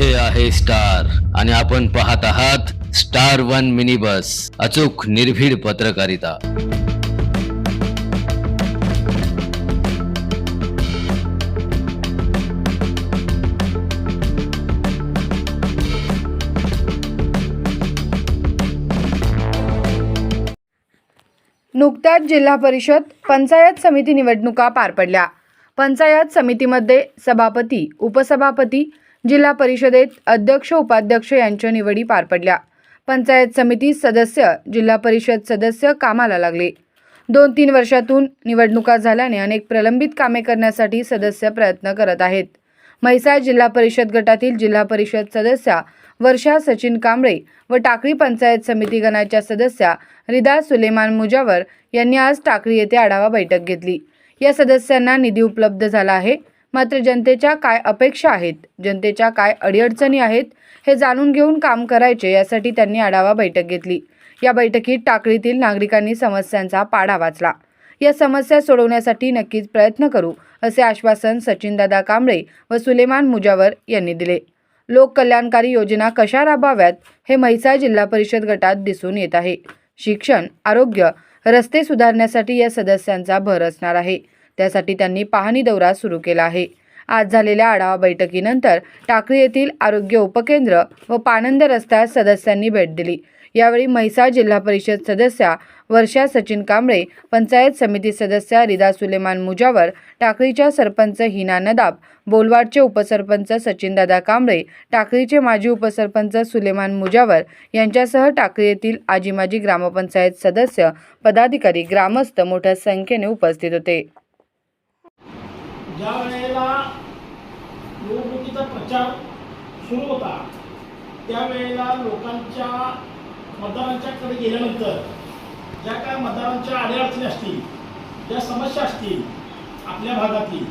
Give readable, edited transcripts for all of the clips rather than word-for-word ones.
हे आहे स्टार आणि आपण पाहत आहात स्टार वन मिनी बस, अचूक निर्भीड पत्रकारिता। नुकत्याच जिल्हा परिषद पंचायत समिती निवडणुका पार पडल्या। पंचायत समितीमध्ये सभापती, उपसभापती, जिल्हा परिषदेत अध्यक्ष, उपाध्यक्ष यांच्या निवडी पार पडल्या। पंचायत समिती सदस्य, जिल्हा परिषद सदस्य कामाला लागले। 2-3 वर्षातून निवडणुका झाल्याने अनेक प्रलंबित कामे करण्यासाठी सदस्य प्रयत्न करत आहेत। म्हैसाळ जिल्हा परिषद गटातील जिल्हा परिषद सदस्या वर्षा सचिन कांबळे व टाकळी पंचायत समिती गणाच्या सदस्या रिदा सुलेमान मुजावर यांनी आज टाकळी येथे आढावा बैठक घेतली। या सदस्यांना निधी उपलब्ध झाला आहे, मात्र जनतेच्या काय अपेक्षा आहेत, जनतेच्या काय अडीअडचणी आहेत हे जाणून घेऊन काम करायचे, यासाठी त्यांनी आढावा बैठक घेतली। या बैठकीत टाकळीतील नागरिकांनी समस्यांचा पाढा वाचला। या समस्या सोडवण्यासाठी नक्कीच प्रयत्न करू असे आश्वासन सचिनदादा कांबळे व सुलेमान मुजावर यांनी दिले। लोक कल्याणकारी योजना कशा राबवाव्यात हे म्हैसाळ जिल्हा परिषद गटात दिसून येत आहे। शिक्षण, आरोग्य, रस्ते सुधारण्यासाठी या सदस्यांचा भर असणार आहे। त्यासाठी त्यांनी पाहणी दौरा सुरू केला आहे। आज झालेल्या आढावा बैठकीनंतर टाकळी येथील आरोग्य उपकेंद्र व पानंद रस्त्यात सदस्यांनी भेट दिली। यावेळी म्हैसाळ जिल्हा परिषद सदस्या वर्षा सचिन कांबळे, पंचायत समिती सदस्या रिदा सुलेमान मुजावर, टाकळीच्या सरपंच हिना नदाब, बोलवाडचे उपसरपंच सचिनदादा कांबळे, टाकळीचे माजी उपसरपंच सुलेमान मुजावर यांच्यासह टाकळी येथील आजी-माजी ग्रामपंचायत सदस्य, पदाधिकारी, ग्रामस्थ मोठ्या संख्येने उपस्थित होते। ज्या वेळेला निवडणुकीचा प्रचार सुरू होता त्यावेळेला लोकांच्या मतदारांच्याकडे गेल्यानंतर ज्या काय मतदारांच्या अडीअडचणी असतील, ज्या समस्या असतील आपल्या भागातील,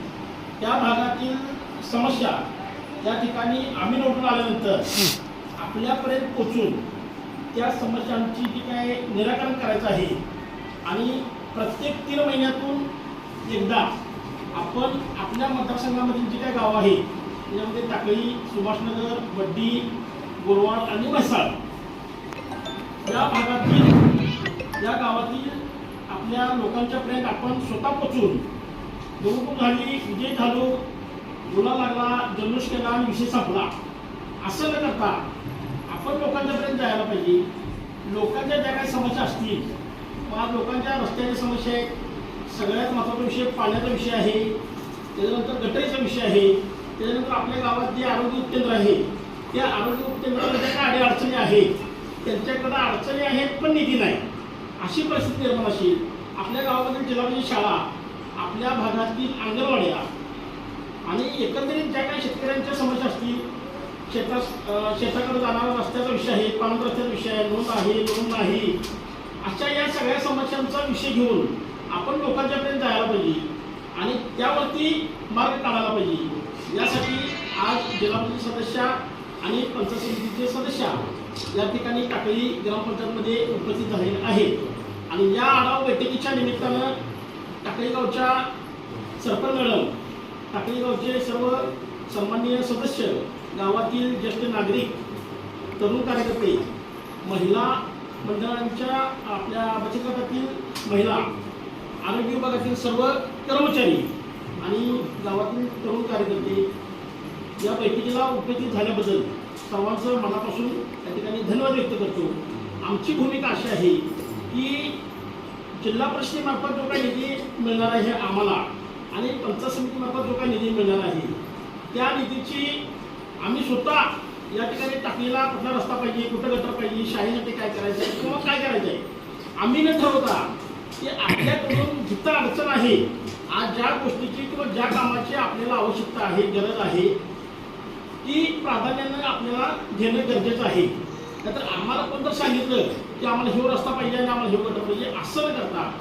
त्या भागातील समस्या त्या ठिकाणी आम्ही निवडून आल्यानंतर आपल्यापर्यंत पोचून त्या समस्यांची जी काय निराकरण करायचं आहे आणि प्रत्येक 3 महिन्यातून एकदा आपण आपल्या मतदारसंघामधील जी काही गावं आहेत त्याच्यामध्ये टाकळी, सुभाषनगर, बड्डी, बोरवाड आणि म्हैसाळ या भागातील या गावातील आपल्या लोकांच्यापर्यंत आपण स्वतः पोचून निवडणूक झाली, विजय झालो, गुन्हा लागला, जल्लोष केला आणि विषय संपला असं न करता आपण लोकांच्यापर्यंत जायला पाहिजे। लोकांच्या ज्या काही समस्या असतील, मग लोकांच्या रस्त्याच्या समस्या आहेत, सगळ्यात महत्त्वाचा विषय पाण्याचा विषय आहे, त्याच्यानंतर गटरीचा विषय आहे, त्याच्यानंतर आपल्या गावात जे आरोग्य उपकेंद्र आहे त्या आरोग्य उपकेंद्रामध्ये काय अडीअडचणी आहेत, त्यांच्याकडे अडचणी आहेत पण निधी नाही, अशी परिस्थिती निर्माण असेल। आपल्या गावामधील जिल्हा परिषद शाळा, आपल्या भागातील अंगणवाड्या आणि एकंदरीत ज्या काही शेतकऱ्यांच्या समस्या असतील, शेताकडे जाणारा रस्त्याचा विषय आहे, पाणंद रस्त्याचा विषय आहे, नोंद आहे, नोंद नाही, अशा या सगळ्या समस्यांचा विषय घेऊन आपण लोकांच्यापर्यंत जायला पाहिजे आणि त्यावरती मार्ग काढायला पाहिजे। यासाठी आज जिल्हा परिषद सदस्य आणि पंचायत समितीचे सदस्य या ठिकाणी टाकळी ग्रामपंचायतमध्ये उपस्थित झालेले आहेत आणि या आढावा बैठकीच्या निमित्तानं टाकळी गावच्या सरपंच मॅडम, टाकळी गावचे सर्व सन्माननीय सदस्य, गावातील ज्येष्ठ नागरिक, तरुण कार्यकर्ते, महिला मंडळांच्या आपल्या बचत गटातील महिला, आरोग्य विभागातील सर्व कर्मचारी आणि गावातील तरुण कार्यकर्ते या बैठकीला उपस्थित झाल्याबद्दल सर्वांचं मनापासून त्या ठिकाणी धन्यवाद व्यक्त करतो। आमची भूमिका अशी आहे की जिल्हा परिषदेमार्फत जो काही निधी मिळणार आहे आम्हाला आणि पंचायत समितीमार्फत जो काही निधी मिळणार आहे त्या निधीची आम्ही स्वतः या ठिकाणी टाकलेला कुठला रस्ता पाहिजे, कुठं गटर पाहिजे, शाळेसाठी काय करायचं आहे किंवा काय करायचं आहे आम्ही न ठरवता की आपल्याकडून जिथं अडचण आहे, आज ज्या गोष्टीची किंवा ज्या कामाची आपल्याला आवश्यकता आहे, गरज आहे, ती प्राधान्यानं आपल्याला घेणं गरजेचं आहे। नाहीतर आम्हाला पण जर सांगितलं की आम्हाला हे रस्ता पाहिजे आणि आम्हाला हे गटर पाहिजे असं न करता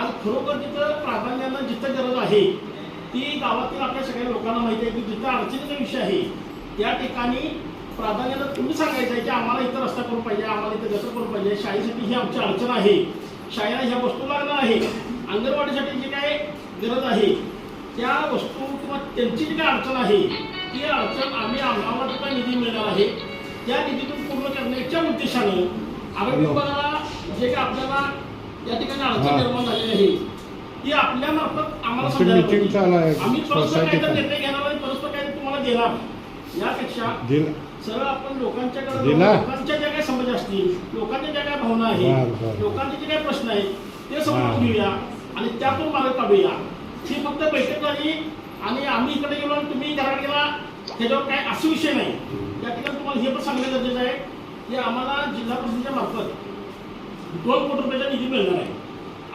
आज खरोखर तिथं प्राधान्यानं जिथं गरज आहे ती गावातील आपल्या सगळ्या लोकांना माहिती आहे की जिथं अडचणीचा विषय आहे त्या ठिकाणी प्राधान्यानं तुम्ही सांगायचं आहे की आम्हाला इथं रस्ता करून पाहिजे, आम्हाला इथं गटर करून पाहिजे, शाळेसाठी ही आमची अडचण आहे, शाळेला ह्या वस्तू लागणार आहे, अंगणवाडीसाठी जी काय गरज आहे त्या वस्तू किंवा त्यांची जी काय अडचण आहे ती अडचण आम्ही आम्हाला जो काय निधी निधी मिळणार आहे. त्या निधीतून पूर्ण करण्याच्या उद्देशानं आरोग्य विभागाला जे काही आपल्याला या ठिकाणी अडचण निर्माण झालेली आहे ती आपल्या मार्फत आम्हाला समजायला पाहिजे. आम्ही परस्पर काय तर निर्णय घेणार आणि परस्पर काय तुम्हाला देणार यापेक्षा सरळ आपण लोकांच्याकडे लोकांच्या ज्या काही समस्या असतील, लोकांच्या ज्या काही भावना आहेत, लोकांचे जे काही प्रश्न आहेत ते समजून घेऊया आणि त्यातून मार्ग काढूया. ही फक्त बैठक झाली आणि आम्ही इकडे गेलो आणि तुम्ही घरात गेला त्याच्यावर काय असा विषय नाही. या ठिकाणी तुम्हाला हे पण सांगणं गरजेचं आहे की आम्हाला जिल्हा परिषदेच्या मार्फत 2 कोटी रुपयाचा निधी मिळणार आहे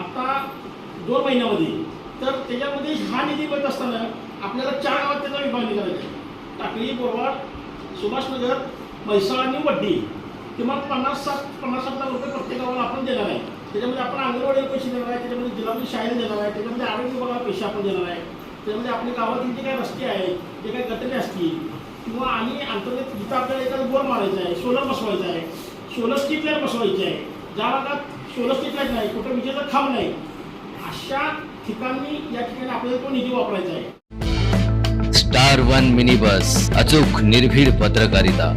आता 2 महिन्यामध्ये. तर त्याच्यामध्ये हा निधी मिळत असताना आपल्याला 4 गावात त्याचा विभागणी करायचा आहे. टाकळी, बोरवाड, सुभाषनगर, म्हैसाळ आणि वड्डी. किमान 50-60 लाख रुपये प्रत्येक गावाला आपण देणार आहे. त्याच्यामध्ये आपण अंगणवाडीला पैसे देणार आहे, त्याच्यामध्ये जिल्हा शाळेला देणार आहे, त्याच्यामध्ये आरोग्य विभागाला पैसे आपण देणार आहे, त्याच्यामध्ये आपल्या गावातील जे काही रस्ते आहेत, जे काही गटरे असतील किंवा आणि अंतर्गत जिथं आपल्याला एखादा बोर मारायचा आहे, सोलर बसवायचा आहे, सोलर स्ट्रीट लाईट बसवायची आहे, ज्या भागात सोलर स्ट्रीट लाईट नाही, कुठं विजेचा खांब नाही, अशा ठिकाणी या ठिकाणी आपल्याला तो निधी वापरायचा आहे. स्टार 1 मिनी बस, अचूक निर्भीड पत्रकारिता.